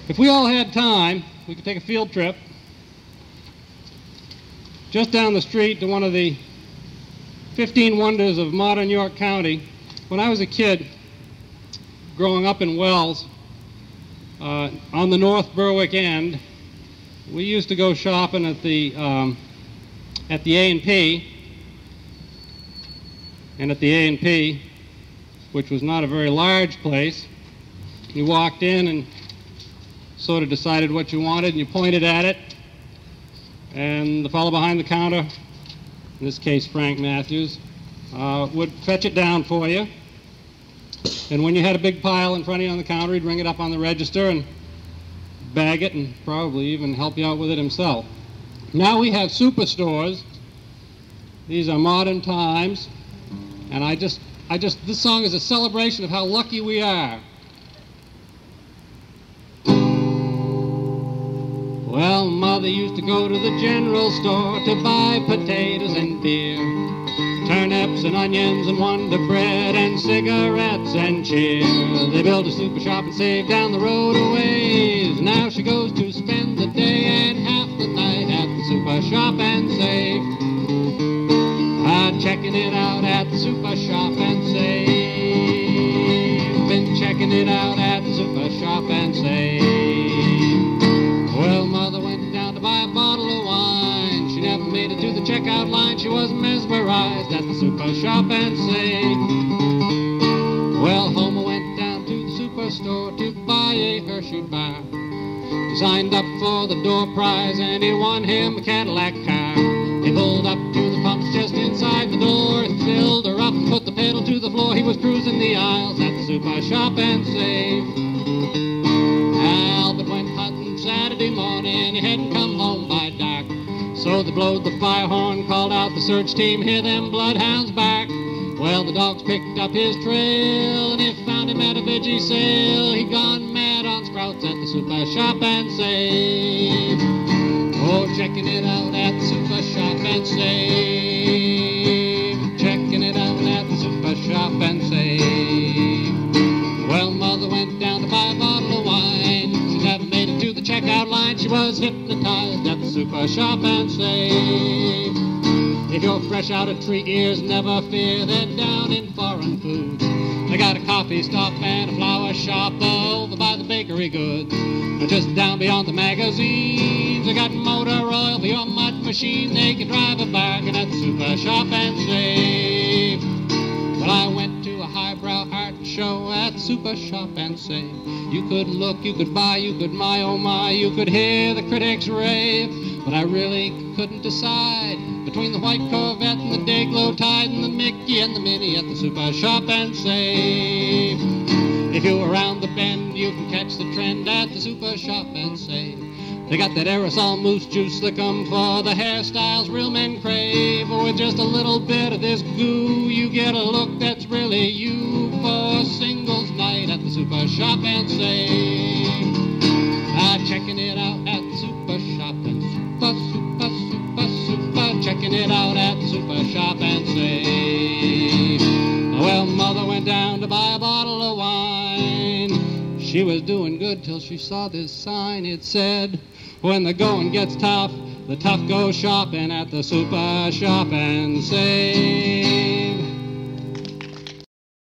If we all had time, we could take a field trip just down the street to one of the 15 wonders of modern York County. When I was a kid, growing up in Wells, on the North Berwick end, we used to go shopping at the A&P, and at the A&P, which was not a very large place, you walked in and sort of decided what you wanted, and you pointed at it, and the fellow behind the counter, in this case Frank Matthews, would fetch it down for you. And when you had a big pile in front of you on the counter, he'd ring it up on the register and bag it and probably even help you out with it himself. Now we have superstores. These are modern times, and this song is a celebration of how lucky we are. Well, Mother used to go to the general store to buy potatoes and beer, turnips and onions and Wonder Bread and cigarettes and cheer. They built a super shop and saved down the road a ways. Now she goes to spend the day and half the night at the super shop and save. Checking it out at the super shop and save. Been checking it out at the super shop and save. Well, Mother went down to buy a bottle of wine. She never made it to the checkout line. She was mesmerized at the super shop and save. Well, Homer went down to the superstore to buy a Hershey bar. He signed up for the door prize and he won him a Cadillac car. He pulled up to the pumps just inside the door, filled her up, put the pedal to the floor. He was cruising the aisles at the super shop and save. Albert went hunting Saturday morning, he hadn't come home by dark. So they blowed the fire horn, called out the search team, hear them bloodhounds bark. Well, the dogs picked up his trail, and they found him at a veggie sale. He'd gone mad on sprouts at the super shop and save. Oh, checking it out at the super shop and save. Checking it out at the super shop and save. Well, Mother went down to buy a bottle of wine. She never made it to the checkout line. She was hypnotized at the super shop and save. If you're fresh out of tree ears, never fear, they're down in foreign foods. They got a coffee stop and a flower shop over by the bakery goods. Just down beyond the magazines, they got motor oil for your mud machine. They can drive a bargain at the super shop and save. Well, I went to a highbrow art show at the super shop and save. You could look, you could buy, you could my, oh my, you could hear the critics rave. But I really couldn't decide between the white Corvette and the Day-Glo Tide and the Mickey and the Minnie at the super shop and save. If you're around the bend, you can catch the trend at the super shop and save. They got that aerosol moose juice slickum for the hairstyles real men crave. Or with just a little bit of this goo, you get a look that's really you for singles night at the super shop and save. Checking it out at the super shop and super, checking it out at the super shop and save. Well, Mother went down to buy a bottle of wine. She was doing good till she saw this sign. It said, when the going gets tough, the tough go shopping at the super shop and save.